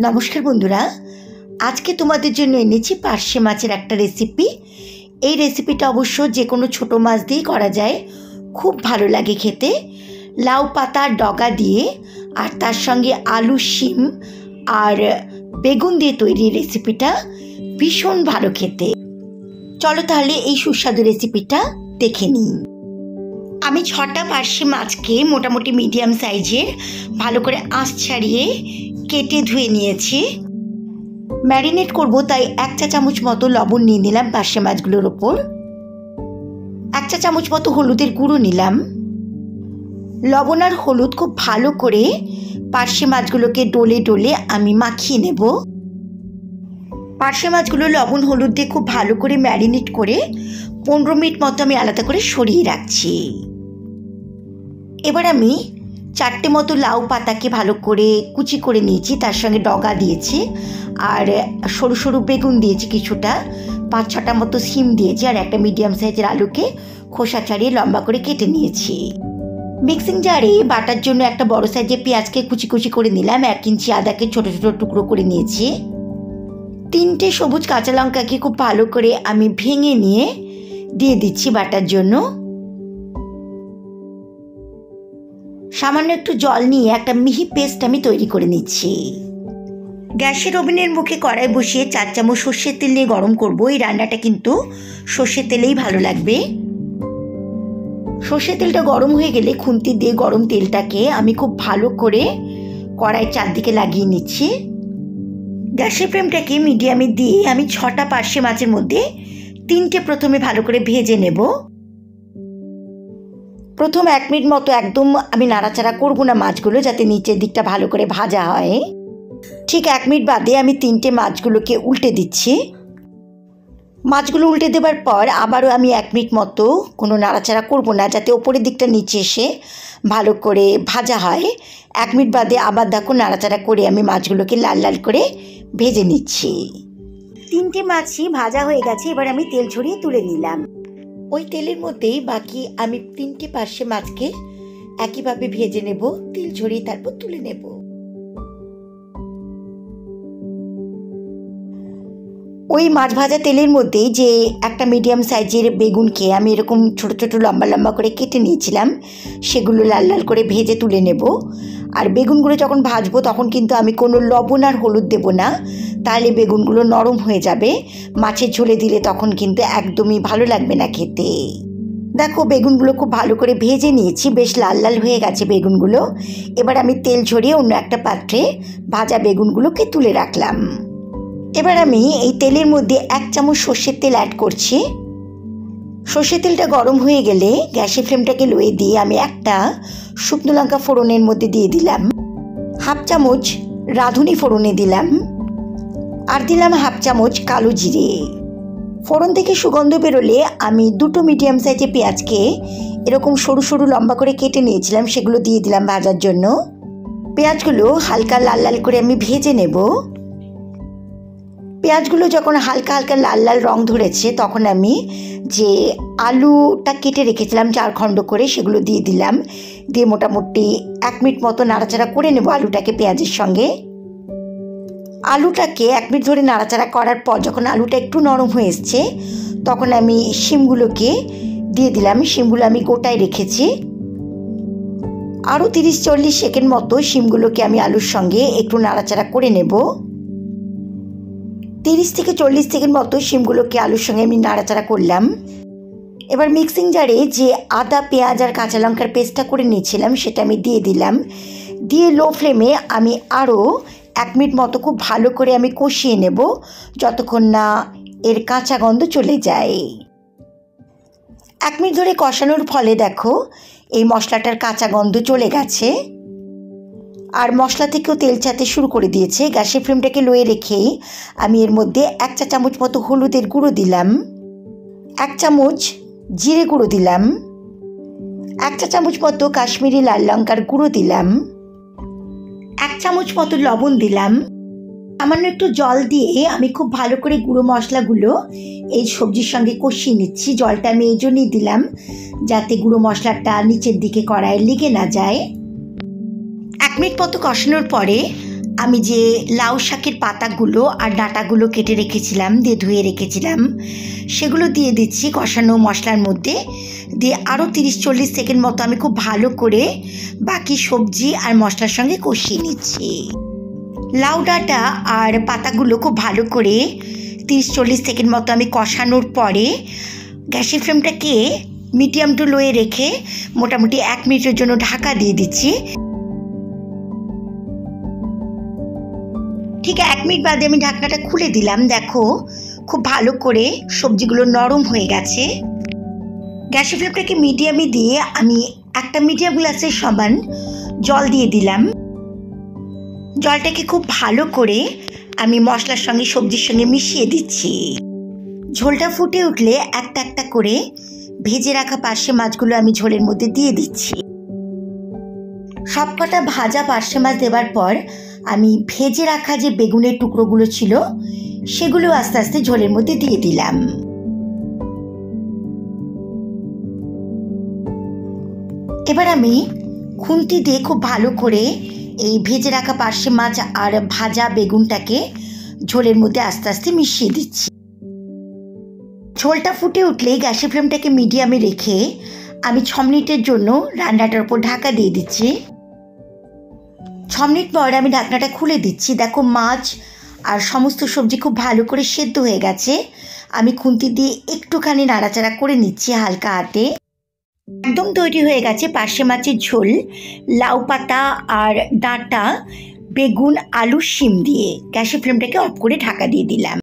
নমস্কার বন্ধুরা, আজকে তোমাদের জন্য এনেছি পার্শে মাছের একটা রেসিপি। এই রেসিপিটা অবশ্য যে কোনো ছোটো মাছ দিয়েই করা যায়, খুব ভালো লাগে খেতে। লাউ পাতার ডগা দিয়ে আর তার সঙ্গে আলু, শিম আর বেগুন দিয়ে তৈরি রেসিপিটা ভীষণ ভালো খেতে। চলো তাহলে এই সুস্বাদু রেসিপিটা দেখে নিই। আমি 6টা পার্শে মাছকে মোটামুটি মিডিয়াম সাইজের ভালো করে আঁশ ছাড়িয়ে কেটে ধুয়ে নিয়েছি। ম্যারিনেট করব তাই 1 চা চামচ মতো লবণ নিয়ে নিলাম পার্শে মাছগুলোর ওপর। 1 চা চামচ মতো হলুদের গুঁড়ো নিলাম। লবণ আর হলুদ খুব ভালো করে পার্শে মাছগুলোকে ডলে ডলে আমি মাখিয়ে নেব। পার্শে মাছগুলো লবণ হলুদ দিয়ে খুব ভালো করে ম্যারিনেট করে 15 মিনিট মতো আমি আলাদা করে সরিয়ে রাখছি। এবার আমি 4টে মতো লাউ পাতাকে ভালো করে কুচি করে নিয়েছি, তার সঙ্গে ডগা দিয়েছি আর সরু সরু বেগুন দিয়েছি কিছুটা, 5-6টা মতো শিম দিয়েছি আর একটা মিডিয়াম সাইজের আলুকে খোসা ছাড়িয়ে লম্বা করে কেটে নিয়েছি। মিক্সিং জারে বাটার জন্য একটা বড় সাইজের পেঁয়াজকে কুচি কুচি করে নিলাম। 1 ইঞ্চি আদাকে ছোটো ছোটো টুকরো করে নিয়েছি। 3টে সবুজ কাঁচা লঙ্কাকে খুব ভালো করে আমি ভেঙে নিয়ে দিয়ে দিচ্ছি বাটার জন্য। সামান্য একটু জল নিয়ে একটা মিহি পেস্ট আমি তৈরি করে নিচ্ছি। গ্যাসের ওভেনের মুখে কড়াই বসিয়ে 4 চামচ সর্ষের তেল নিয়ে গরম করব। এই রান্নাটা কিন্তু সর্ষের তেলেই ভালো লাগবে। সর্ষের তেলটা গরম হয়ে গেলে খুন্তি দিয়ে গরম তেলটাকে আমি খুব ভালো করে কড়াইয়ের চারদিকে লাগিয়ে নিচ্ছি। গ্যাসের ফ্লেমটাকে মিডিয়ামে দিয়ে আমি 6টা পার্শে মাছের মধ্যে 3টে প্রথমে ভালো করে ভেজে নেব। প্রথম 1 মিনিট মতো একদম আমি নাড়াচাড়া করব না মাছগুলো, যাতে নিচের দিকটা ভালো করে ভাজা হয়। ঠিক 1 মিনিট বাদে আমি 3টে মাছগুলোকে উল্টে দিচ্ছি। মাছগুলো উল্টে দেওয়ার পর আবারও আমি 1 মিনিট মতো কোনো নাড়াচাড়া করব না, যাতে ওপরের দিকটা নিচে এসে ভালো করে ভাজা হয়। 1 মিনিট বাদে আবার দেখো নাড়াচাড়া করে আমি মাছগুলোকে লাল লাল করে ভেজে নিচ্ছি। 3টে মাছই ভাজা হয়ে গেছে। এবার আমি তেল ঝরিয়ে তুলে নিলাম। ওই তেলের মধ্যেই বাকি আমি 3টে পার্শে মাছকে একইভাবে ভেজে নেব, তেল ঝরিয়ে তারপর তুলে নেব। ওই মাছ ভাজা তেলের মধ্যেই যে একটা মিডিয়াম সাইজের বেগুনকে আমি এরকম ছোট ছোট লম্বা লম্বা করে কেটে নিয়েছিলাম, সেগুলো লাল লাল করে ভেজে তুলে নেব। আর বেগুনগুলো যখন ভাজবো তখন কিন্তু আমি কোনো লবণ আর হলুদ দেব না, তাহলে বেগুনগুলো নরম হয়ে যাবে। মাছের ঝোলে দিলে তখন কিন্তু একদমই ভালো লাগবে না খেতে। দেখো বেগুনগুলো খুব ভালো করে ভেজে নিয়েছি, বেশ লাল লাল হয়ে গেছে বেগুনগুলো। এবার আমি তেল ঝরিয়ে অন্য একটা পাত্রে ভাজা বেগুনগুলোকে তুলে রাখলাম। এবার আমি এই তেলের মধ্যে 1 চামচ সর্ষের তেল অ্যাড করছি। সর্ষের তেলটা গরম হয়ে গেলে গ্যাসের ফ্লেমটাকে লোয়ে দিয়ে আমি একটা শুকনো লঙ্কা ফোড়নের মধ্যে দিয়ে দিলাম। 1/2 চামচ রাঁধুনি ফোড়নে দিলাম আর দিলাম 1/2 চামচ কালো জিরে। ফোড়ন থেকে সুগন্ধ বেরোলে আমি 2টো মিডিয়াম সাইজের পেঁয়াজকে এরকম সরু সরু লম্বা করে কেটে নিয়েছিলাম, সেগুলো দিয়ে দিলাম ভাজার জন্য। পেঁয়াজগুলো হালকা লাল লাল করে আমি ভেজে নেব। পেঁয়াজগুলো যখন হালকা হালকা লাল লাল রং ধরেছে তখন আমি যে আলুটা কেটে রেখেছিলাম 4 খণ্ড করে, সেগুলো দিয়ে দিলাম। দিয়ে মোটামুটি 1 মিনিট মতো নাড়াচাড়া করে নেব আলুটাকে পেঁয়াজের সঙ্গে। আলুটাকে 1 মিনিট ধরে নাড়াচাড়া করার পর যখন আলুটা একটু নরম হয়ে এসছে তখন আমি শিমগুলোকে দিয়ে দিলাম। শিমগুলো আমি গোটায় রেখেছি। আরও 30-40 সেকেন্ড মতো শিমগুলোকে আমি আলুর সঙ্গে একটু নাড়াচাড়া করে নেব। 30 থেকে 40 সেকেন্ড মতো শিমগুলোকে আলুর সঙ্গে আমি নাড়াচাড়া করলাম। এবার মিক্সিং জারে যে আদা, পেঁয়াজ আর কাঁচা লঙ্কার পেস্টটা করে নিয়েছিলাম সেটা আমি দিয়ে দিলাম। দিয়ে লো ফ্লেমে আমি আরও 1 মিনিট মতো খুব ভালো করে আমি কষিয়ে নেব, যতক্ষণ না এর কাঁচা গন্ধ চলে যায়। 1 মিনিট ধরে কষানোর ফলে দেখো এই মশলাটার কাঁচা গন্ধ চলে গেছে আর মশলা থেকেও তেল ছাড়তে শুরু করে দিয়েছে। গ্যাসের ফ্লেমটাকে লোয়ে রেখেই আমি এর মধ্যে 1 চা চামচ মতো হলুদের গুঁড়ো দিলাম, 1 চামচ জিরে গুঁড়ো দিলাম, 1 চা চামচ মতো কাশ্মীরি লাল লঙ্কার গুঁড়ো দিলাম, 1 চামচ মতো লবণ দিলাম। সামান্য একটু জল দিয়ে আমি খুব ভালো করে গুঁড়ো মশলাগুলো এই সবজির সঙ্গে কষিয়ে নিচ্ছি। জলটা আমি এই জন্যই দিলাম যাতে গুঁড়ো মশলাটা নিচের দিকে কড়াইয়ে লেগে না যায়। 1 মিনিট মতো কষানোর পরে আমি যে লাউ শাকের পাতাগুলো আর ডাঁটাগুলো কেটে রেখেছিলাম, দিয়ে ধুয়ে রেখেছিলাম, সেগুলো দিয়ে দিচ্ছি কষানো মশলার মধ্যে। দিয়ে আরও 30-40 সেকেন্ড মতো আমি খুব ভালো করে বাকি সবজি আর মশলার সঙ্গে কষিয়ে নিচ্ছি। লাউ ডাঁটা আর পাতাগুলো খুব ভালো করে 30-40 সেকেন্ড মতো আমি কষানোর পরে গ্যাসের ফ্লেমটাকে মিডিয়াম টু লোয়ে রেখে মোটামুটি 1 মিনিটের জন্য ঢাকা দিয়ে দিচ্ছি। ঠিক 1 মিনিট বাদে আমি ঢাকনাটা খুলে দিলাম। দেখো খুব ভালো করে সবজিগুলো নরম হয়ে গেছে। গ্যাসের ফ্লেমটাকে মিডিয়ামে দিয়ে আমি একটা মিডিয়াম গ্লাসের সমান জল দিয়ে দিলাম। জলটাকে খুব ভালো করে আমি মশলার সঙ্গে সবজির সঙ্গে মিশিয়ে দিচ্ছি। ঝোলটা ফুটে উঠলে একটা একটা করে ভেজে রাখা পার্শে মাছগুলো আমি ঝোলের মধ্যে দিয়ে দিচ্ছি। সবকটা ভাজা পার্শে মাছ দেওয়ার পর আমি ভেজে রাখা যে বেগুনের টুকরোগুলো ছিল সেগুলো আস্তে আস্তে ঝোলের মধ্যে দিয়ে দিলাম। এবার আমি খুন্তি দিয়ে খুব ভালো করে এই ভেজে রাখা পার্শে মাছ আর ভাজা বেগুনটাকে ঝোলের মধ্যে আস্তে আস্তে মিশিয়ে দিচ্ছি। ঝোলটা ফুটে উঠলে গ্যাসের ফ্লেমটাকে মিডিয়ামে রেখে আমি 6 মিনিটের জন্য রান্নাটার উপর ঢাকা দিয়ে দিচ্ছি। 6 মিনিট পর আমি ঢাকনাটা খুলে দিচ্ছি। দেখো মাছ আর সমস্ত সবজি খুব ভালো করে সেদ্ধ হয়ে গেছে। আমি খুন্তি দিয়ে একটুখানি নাড়াচাড়া করে নিচ্ছি হালকা হাতে। একদম তৈরি হয়ে গেছে পার্শে মাছের ঝোল, লাউ পাতা আর ডাঁটা, বেগুন, আলু, শিম দিয়ে। গ্যাসের ফ্লেমটাকে অফ করে ঢাকা দিয়ে দিলাম।